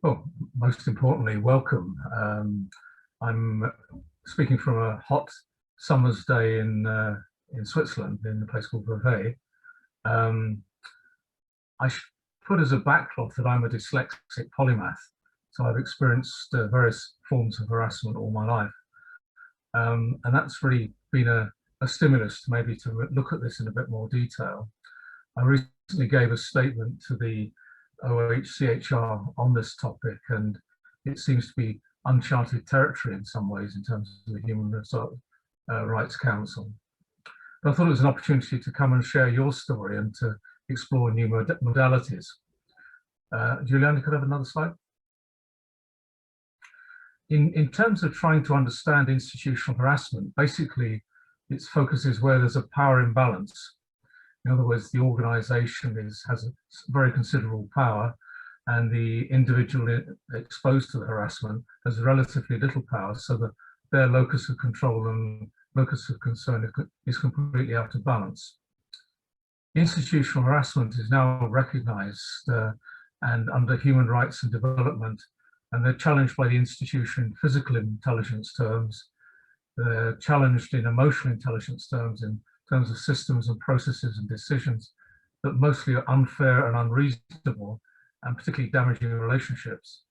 Well, most importantly, welcome. I'm speaking from a hot summer's day in Switzerland, in a place called Vevey. I should put as a backcloth that I'm a dyslexic polymath, so I've experienced various forms of harassment all my life. And that's really been a stimulus to maybe to look at this in a bit more detail. I recently gave a statement to the OHCHR on this topic, and it seems to be uncharted territory in some ways in terms of the Human Rights Council. But I thought it was an opportunity to come and share your story and to explore new modalities. Juliana, could I have another slide? In terms of trying to understand institutional harassment, basically its focus is where there's a power imbalance. In other words, the organisation has a very considerable power, and the individual exposed to the harassment has relatively little power, so that their locus of control and locus of concern is completely out of balance. Institutional harassment is now recognised and under human rights and development, and they're challenged by the institution in physical intelligence terms, they're challenged in emotional intelligence terms, in terms of systems and processes and decisions that mostly are unfair and unreasonable, and particularly damaging relationships.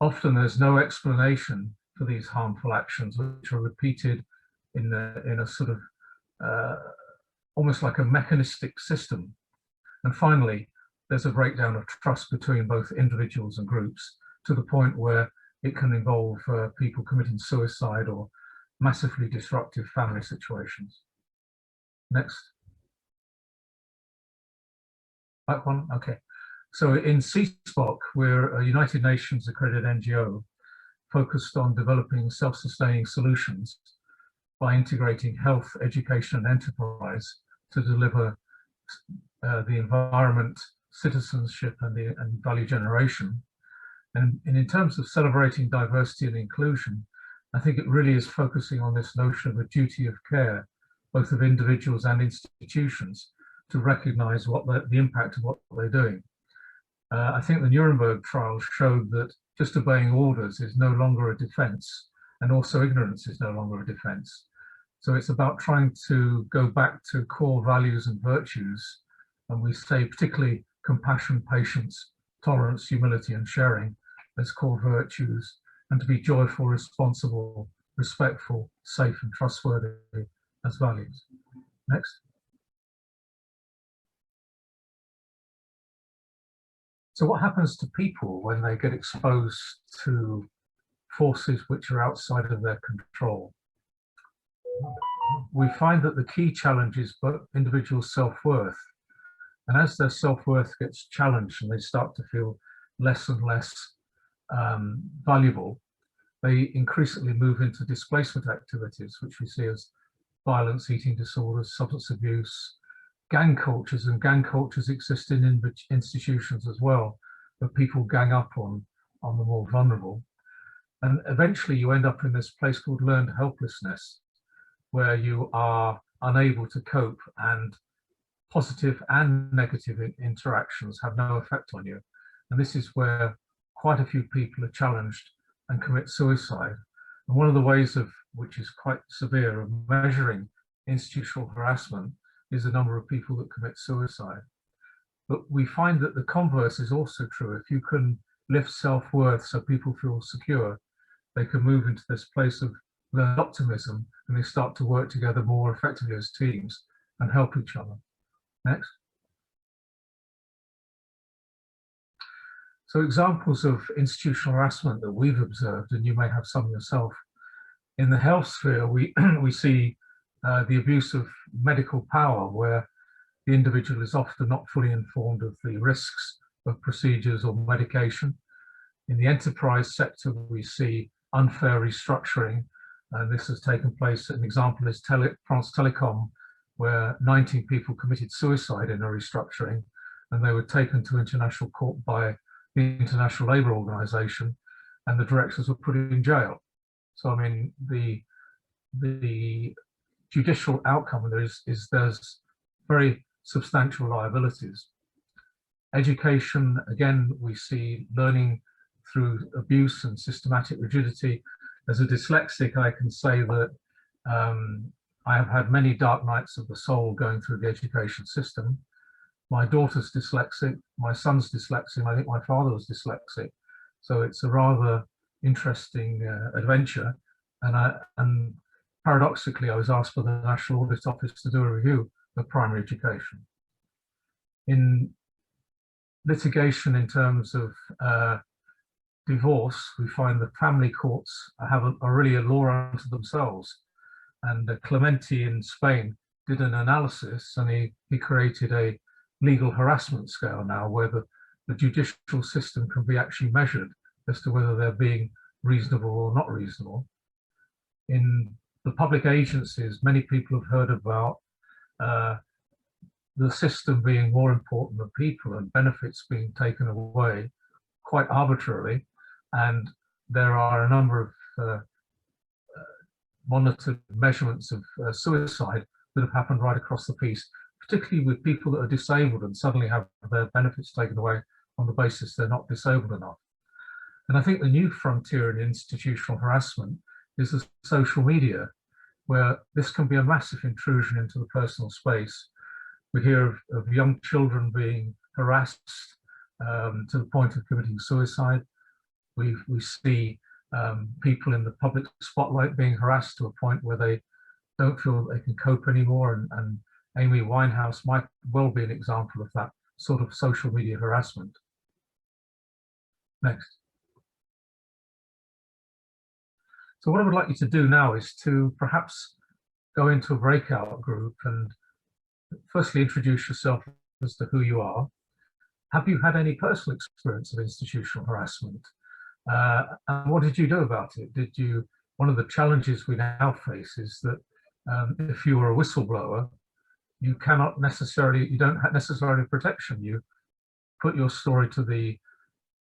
Often there's no explanation for these harmful actions, which are repeated in a sort of almost like a mechanistic system. And finally, there's a breakdown of trust between both individuals and groups, to the point where it can involve people committing suicide or massively disruptive family situations. Next. Back one, okay. So in CSPOC, we're a United Nations accredited NGO focused on developing self-sustaining solutions by integrating health, education, and enterprise to deliver the environment, citizenship, and value generation. And in terms of celebrating diversity and inclusion, I think it really is focusing on this notion of a duty of care, both of individuals and institutions, to recognize what the impact of what they're doing. I think the Nuremberg trials showed that just obeying orders is no longer a defense, and also ignorance is no longer a defense. So it's about trying to go back to core values and virtues, and we say particularly compassion, patience, tolerance, humility, and sharing as core virtues, and to be joyful, responsible, respectful, safe, and trustworthy as values. Next. So what happens to people when they get exposed to forces which are outside of their control? We find that the key challenge is individual self-worth. And as their self-worth gets challenged and they start to feel less and less valuable, they increasingly move into displacement activities, which we see as violence, eating disorders, substance abuse, gang cultures, and gang cultures exist in institutions as well, where people gang up on the more vulnerable. And eventually you end up in this place called learned helplessness, where you are unable to cope, and positive and negative interactions have no effect on you. And this is where quite a few people are challenged and commit suicide. And one of the ways of, which is quite severe, of measuring institutional harassment is the number of people that commit suicide. But we find that the converse is also true. If you can lift self-worth so people feel secure, they can move into this place of learned optimism, and they start to work together more effectively as teams and help each other. Next. So examples of institutional harassment that we've observed, and you may have some yourself, in the health sphere, we see the abuse of medical power, where the individual is often not fully informed of the risks of procedures or medication. In the enterprise sector, we see unfair restructuring, and this has taken place. An example is France Telecom, where 19 people committed suicide in a restructuring, and they were taken to international court by the International Labour Organization, and the directors were put in jail. So, I mean, the judicial outcome there's very substantial liabilities. Education, again, we see learning through abuse and systematic rigidity. As a dyslexic, I can say that I have had many dark nights of the soul going through the education system. My daughter's dyslexic, my son's dyslexic, I think my father was dyslexic. So it's a rather interesting adventure. And paradoxically, I was asked by the National Audit Office to do a review of primary education. In litigation in terms of divorce, we find that family courts are really a law unto themselves. And Clementi in Spain did an analysis, and he created a legal harassment scale now where the judicial system can be actually measured as to whether they're being reasonable or not reasonable. In the public agencies, many people have heard about the system being more important than people and benefits being taken away quite arbitrarily. And there are a number of monitored measurements of suicide that have happened right across the piece, particularly with people that are disabled and suddenly have their benefits taken away on the basis they're not disabled enough. And I think the new frontier in institutional harassment is the social media, where this can be a massive intrusion into the personal space. We hear of young children being harassed to the point of committing suicide. We see people in the public spotlight being harassed to a point where they don't feel they can cope anymore. And Amy Winehouse might well be an example of that sort of social media harassment. Next. So what I would like you to do now is to perhaps go into a breakout group and firstly introduce yourself as to who you are. Have you had any personal experience of institutional harassment? And what did you do about it? One of the challenges we now face is that if you are a whistleblower, you don't have necessarily protection. You put your story to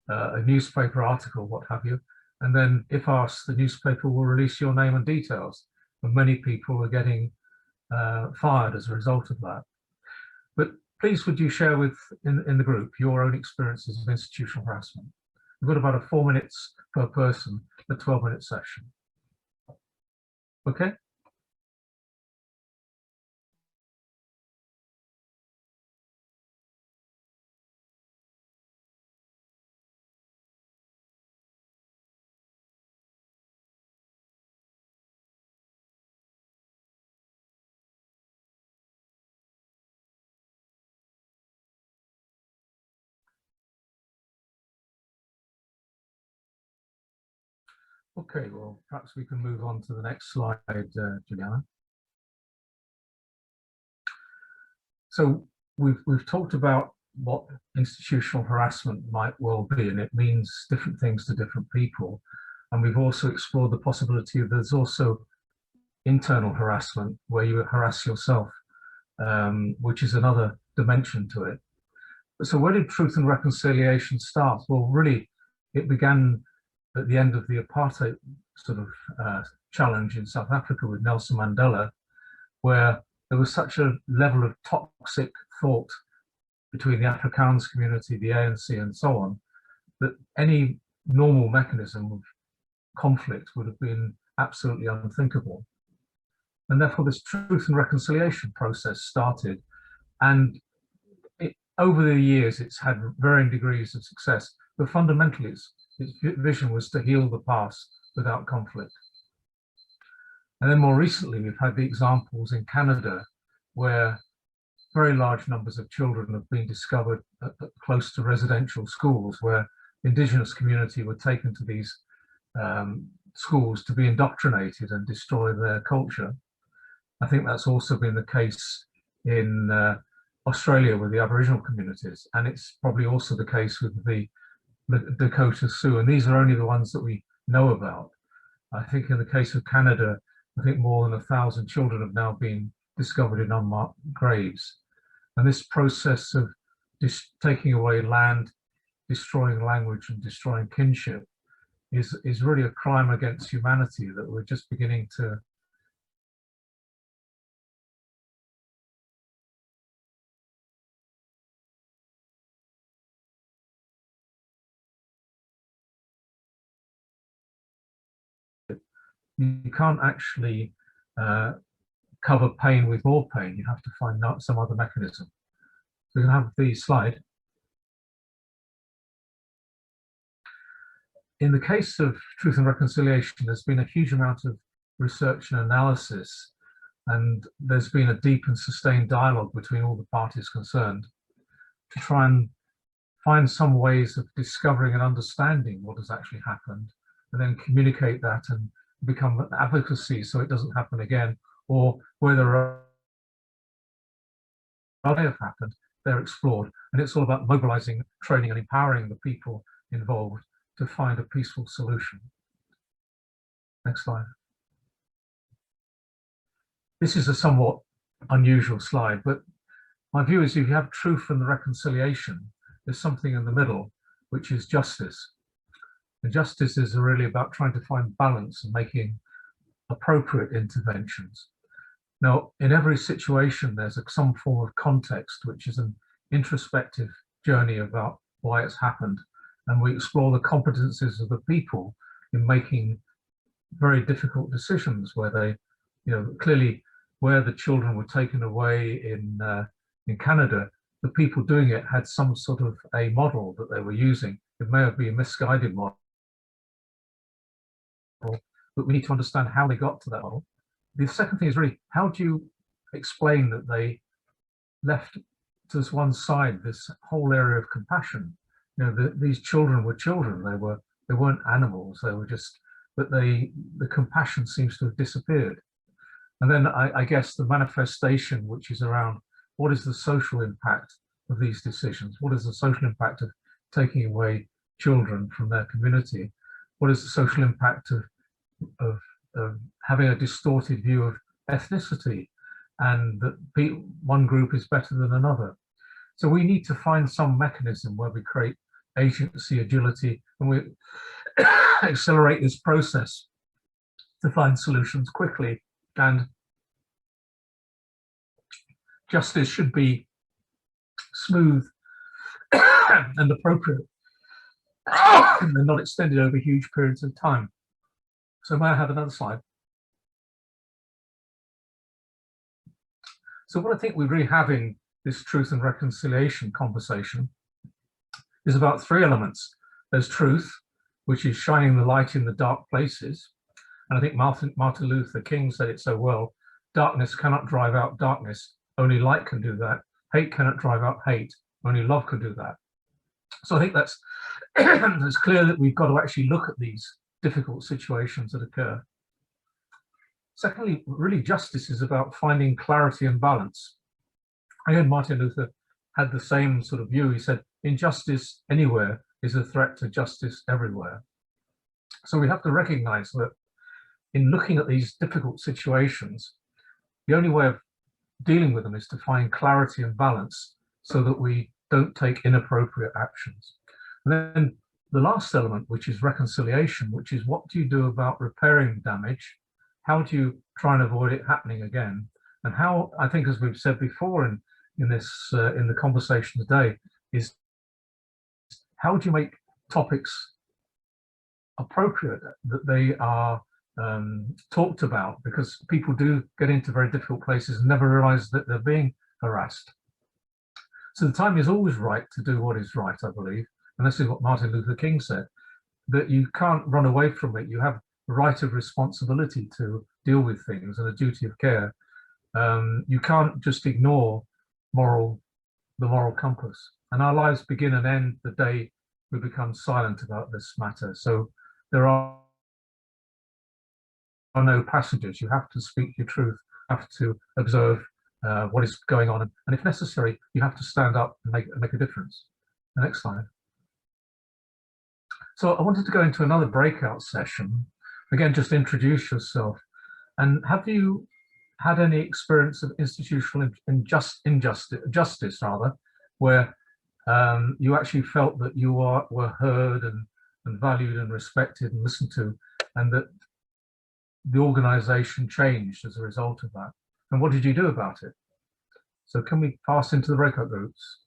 a newspaper article, what have you, and then if asked, the newspaper will release your name and details. And many people are getting fired as a result of that. But please would you share in the group your own experiences of institutional harassment? We've got about 4 minutes per person, a 12-minute session. Okay? Okay, well, perhaps we can move on to the next slide, Juliana. So we've talked about what institutional harassment might well be, and it means different things to different people. And we've also explored the possibility of there's also internal harassment, where you harass yourself, which is another dimension to it. So where did truth and reconciliation start? Well, really, it began at the end of the apartheid sort of challenge in South Africa with Nelson Mandela, where there was such a level of toxic thought between the Afrikaans community, the ANC, and so on, that any normal mechanism of conflict would have been absolutely unthinkable. And therefore, this truth and reconciliation process started. And over the years, it's had varying degrees of success, but fundamentally, its vision was to heal the past without conflict. And then more recently, we've had the examples in Canada where very large numbers of children have been discovered close to residential schools, where the Indigenous community were taken to these schools to be indoctrinated and destroy their culture. I think that's also been the case in Australia with the Aboriginal communities, and it's probably also the case with the Dakota Sioux, and these are only the ones that we know about. I think in the case of Canada, I think more than 1,000 children have now been discovered in unmarked graves. And this process of taking away land, destroying language, and destroying kinship is really a crime against humanity that we're just beginning to you can't actually cover pain with more pain. You have to find out some other mechanism. So you can have the slide. In the case of truth and reconciliation, there's been a huge amount of research and analysis, and there's been a deep and sustained dialogue between all the parties concerned to try and find some ways of discovering and understanding what has actually happened, and then communicate that and become an advocacy so it doesn't happen again, or where there are may have happened, they're explored. And it's all about mobilizing, training, and empowering the people involved to find a peaceful solution. Next slide. This is a somewhat unusual slide, but my view is if you have truth and the reconciliation, there's something in the middle, which is justice. And justice is really about trying to find balance and making appropriate interventions. Now, in every situation, there's some form of context, which is an introspective journey about why it's happened. And we explore the competencies of the people in making very difficult decisions where they, clearly where the children were taken away in Canada, the people doing it had some sort of a model that they were using. It may have been a misguided model, but we need to understand how they got to that model. The second thing is really, how do you explain that they left to this one side this whole area of compassion? These children were children. They weren't animals. They were just, but the compassion seems to have disappeared. And then I guess the manifestation, which is around what is the social impact of these decisions? What is the social impact of taking away children from their community? What is the social impact of having a distorted view of ethnicity, and that one group is better than another? So we need to find some mechanism where we create agency, agility, and we accelerate this process to find solutions quickly. And justice should be smooth and appropriate and not extended over huge periods of time. So may I have another slide? So what I think we're really having this truth and reconciliation conversation is about three elements. There's truth, which is shining the light in the dark places. And I think Martin Luther King said it so well: darkness cannot drive out darkness, only light can do that. Hate cannot drive out hate, only love can do that. So I think that's it's clear that we've got to actually look at these difficult situations that occur. Secondly, really justice is about finding clarity and balance. Again, Martin Luther had the same sort of view. He said, injustice anywhere is a threat to justice everywhere. So we have to recognize that in looking at these difficult situations, the only way of dealing with them is to find clarity and balance so that we don't take inappropriate actions. And then the last element, which is reconciliation, which is what do you do about repairing damage? How do you try and avoid it happening again? And how, I think, as we've said before in the conversation today, is how do you make topics appropriate, that they are talked about, because people do get into very difficult places and never realize that they're being harassed. So the time is always right to do what is right, I believe. And this is what Martin Luther King said, that you can't run away from it. You have a right of responsibility to deal with things and a duty of care. You can't just ignore the moral compass. And our lives begin and end the day we become silent about this matter. So there are no passengers. You have to speak your truth, you have to observe what is going on, and if necessary, you have to stand up and make a difference. The next slide. So I wanted to go into another breakout session. Again, just introduce yourself. And have you had any experience of institutional justice, where you actually felt that you were heard and valued and respected and listened to, and that the organization changed as a result of that? And what did you do about it? So can we pass into the breakout groups?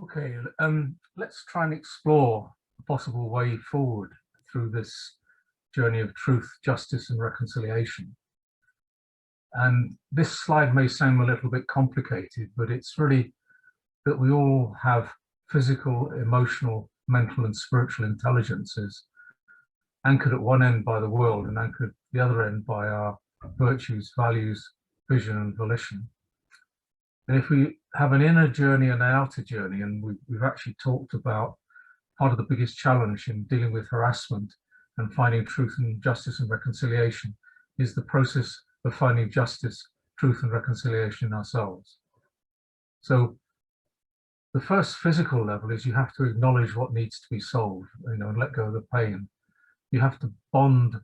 Okay, let's try and explore a possible way forward through this journey of truth, justice, and reconciliation. And this slide may sound a little bit complicated, but it's really that we all have physical, emotional, mental, and spiritual intelligences anchored at one end by the world and anchored at the other end by our virtues, values, vision, and volition. And if we have an inner journey and an outer journey, and we've actually talked about part of the biggest challenge in dealing with harassment and finding truth and justice and reconciliation is the process of finding justice, truth, and reconciliation in ourselves. So the first physical level is you have to acknowledge what needs to be solved, and let go of the pain. You have to bond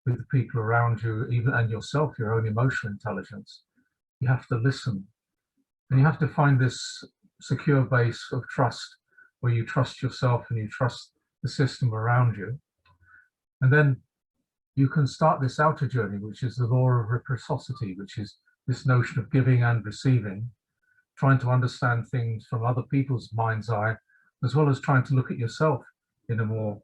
with the people around you, even and yourself, your own emotional intelligence. You have to listen. And you have to find this secure base of trust where you trust yourself and you trust the system around you. And then you can start this outer journey, which is the law of reciprocity, which is this notion of giving and receiving, trying to understand things from other people's mind's eye, as well as trying to look at yourself in a more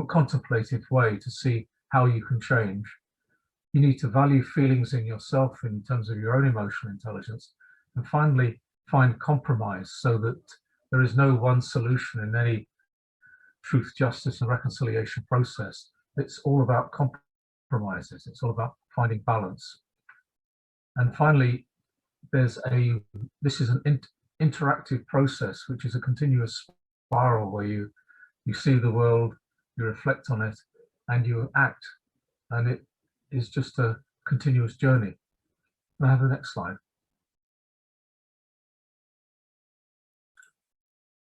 contemplative way to see how you can change. You need to value feelings in yourself in terms of your own emotional intelligence. And finally, find compromise so that there is no one solution in any truth, justice, and reconciliation process. It's all about compromises. It's all about finding balance. And finally, this is an interactive process, which is a continuous spiral where you see the world, you reflect on it, and you act. And it is just a continuous journey. Can I have the next slide?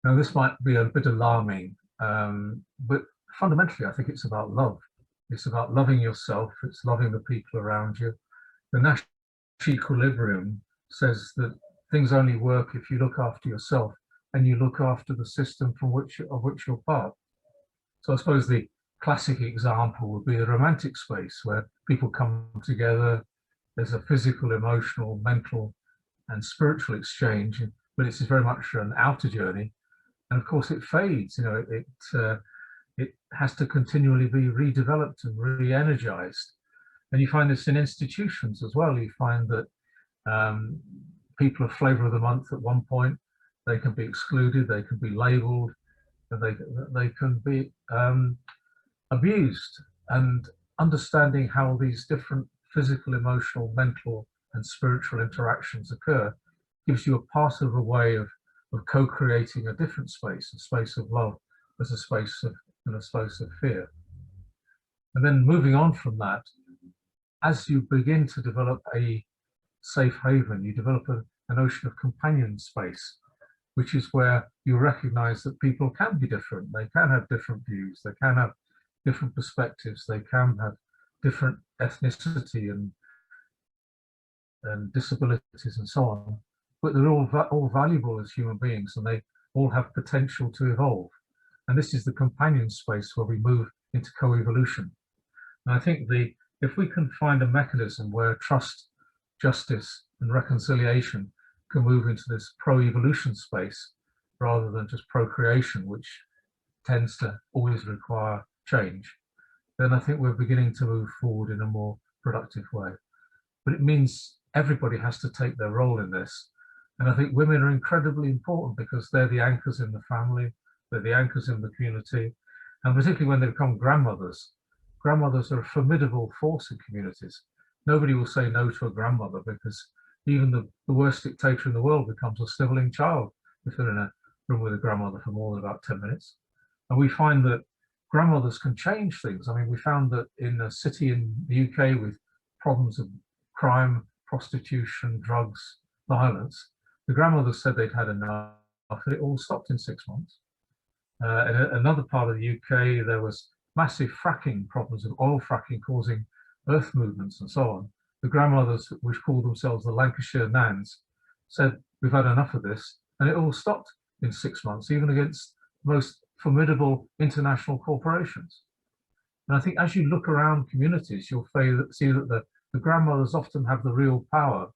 Now, this might be a bit alarming, but fundamentally, I think it's about love. It's about loving yourself. It's loving the people around you. The Nash equilibrium says that things only work if you look after yourself and you look after the system of which you're part. So I suppose the classic example would be a romantic space where people come together. There's a physical, emotional, mental, and spiritual exchange, but it's very much an outer journey. And of course, it fades. It has to continually be redeveloped and re-energized. And you find this in institutions as well. You find that people are flavor of the month at one point. They can be excluded. They can be labeled. And they can be abused. And understanding how these different physical, emotional, mental, and spiritual interactions occur gives you a part of a way of co-creating a different space, a space of love as a space of fear. And then moving on from that, as you begin to develop a safe haven, you develop a notion of companion space, which is where you recognize that people can be different. They can have different views. They can have different perspectives. They can have different ethnicity and disabilities and so on. But they're all valuable as human beings, and they all have potential to evolve. And this is the companion space where we move into co-evolution. And I think if we can find a mechanism where trust, justice, and reconciliation can move into this pro-evolution space rather than just procreation, which tends to always require change, then I think we're beginning to move forward in a more productive way. But it means everybody has to take their role in this. And I think women are incredibly important because they're the anchors in the family, they're the anchors in the community, and particularly when they become grandmothers. Grandmothers are a formidable force in communities. Nobody will say no to a grandmother because even the worst dictator in the world becomes a sniveling child if they're in a room with a grandmother for more than about 10 minutes. And we find that grandmothers can change things. I mean, we found that in a city in the UK with problems of crime, prostitution, drugs, violence, the grandmothers said they'd had enough, and it all stopped in 6 months. In another part of the UK, there was massive fracking problems of oil fracking causing earth movements and so on. The grandmothers, which called themselves the Lancashire Nans, said, we've had enough of this, and it all stopped in 6 months, even against the most formidable international corporations. And I think as you look around communities, you'll see that the grandmothers often have the real power,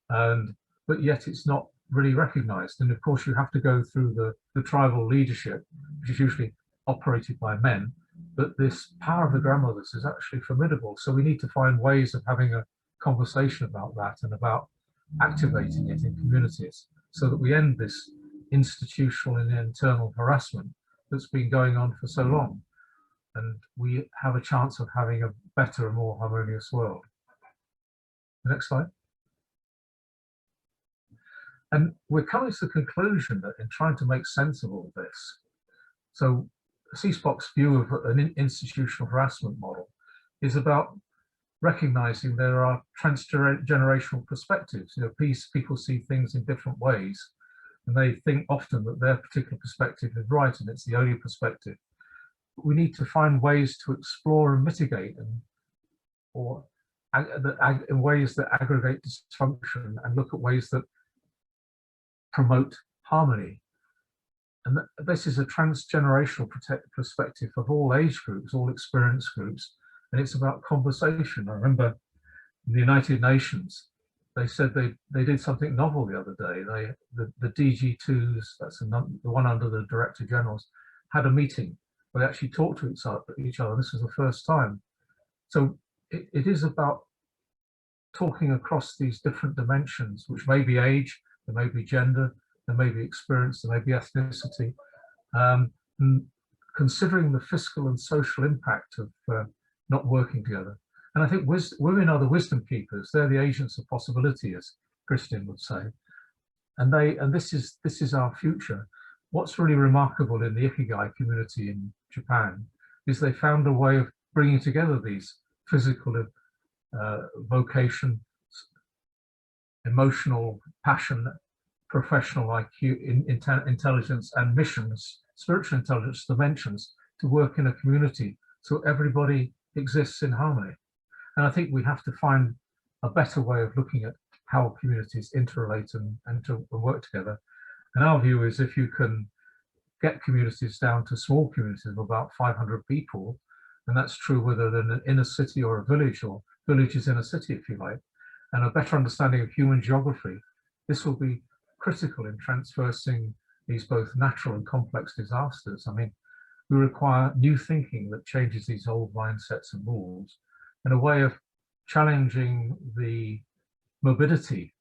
but yet it's not really recognized. And of course, you have to go through the tribal leadership, which is usually operated by men, but this power of the grandmothers is actually formidable. So we need to find ways of having a conversation about that and about activating it in communities so that we end this institutional and internal harassment that's been going on for so long. And we have a chance of having a better and more harmonious world. The next slide. And we're coming to the conclusion that in trying to make sense of all this, so CSPOC's view of an institutional harassment model is about recognizing there are transgenerational perspectives. You know, people see things in different ways, and they think often that their particular perspective is right and it's the only perspective. But we need to find ways to explore and mitigate in ways that aggregate dysfunction and look at ways that promote harmony. And this is a transgenerational perspective of all age groups, all experience groups, and it's about conversation. I remember in the United Nations, they said they did something novel the other day. The DG2s, that's the one under the Director Generals, had a meeting where they actually talked to each other. This was the first time. So it is about talking across these different dimensions, which may be age, there may be gender, there may be experience, there may be ethnicity, and considering the fiscal and social impact of not working together. And I think women are the wisdom keepers. They're the agents of possibility, as Christian would say. And this is our future. What's really remarkable in the Ikigai community in Japan is they found a way of bringing together these physical, vocation, emotional, passion, professional IQ, intelligence, and missions, spiritual intelligence dimensions to work in a community so everybody exists in harmony. And I think we have to find a better way of looking at how communities interrelate and to work together. And our view is if you can get communities down to small communities of about 500 people, and that's true whether they're in an inner city or a village, or villages in a city, if you like, and a better understanding of human geography, this will be critical in transversing these both natural and complex disasters. I mean, we require new thinking that changes these old mindsets and rules, and a way of challenging the morbidity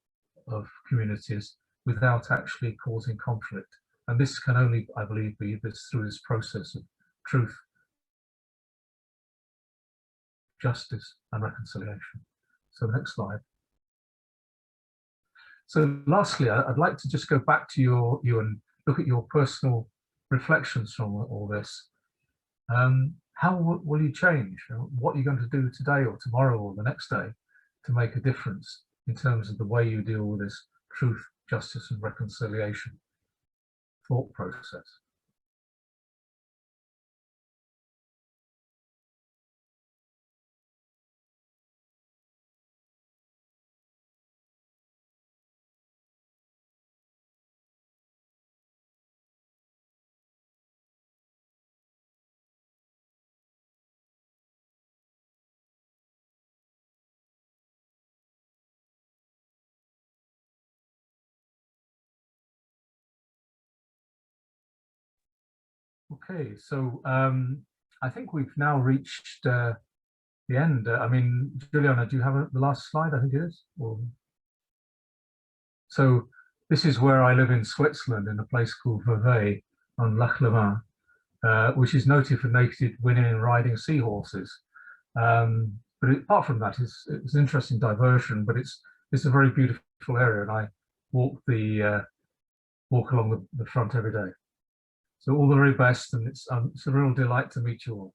of communities without actually causing conflict. And this can only, I believe, be through this process of truth, justice, and reconciliation. So the next slide. So lastly, I'd like to just go back to you and look at your personal reflections from all this. How will you change? What are you going to do today or tomorrow or the next day to make a difference in terms of the way you deal with this truth, justice, and reconciliation thought process? Okay, so I think we've now reached the end. I mean, Juliana, do you have the last slide? I think it is. So this is where I live in Switzerland, in a place called Vevey on Lac Le Mans, which is noted for naked women riding seahorses. But apart from that, it's an interesting diversion. But it's a very beautiful area, and I walk along the front every day. So all the very best, and it's a real delight to meet you all.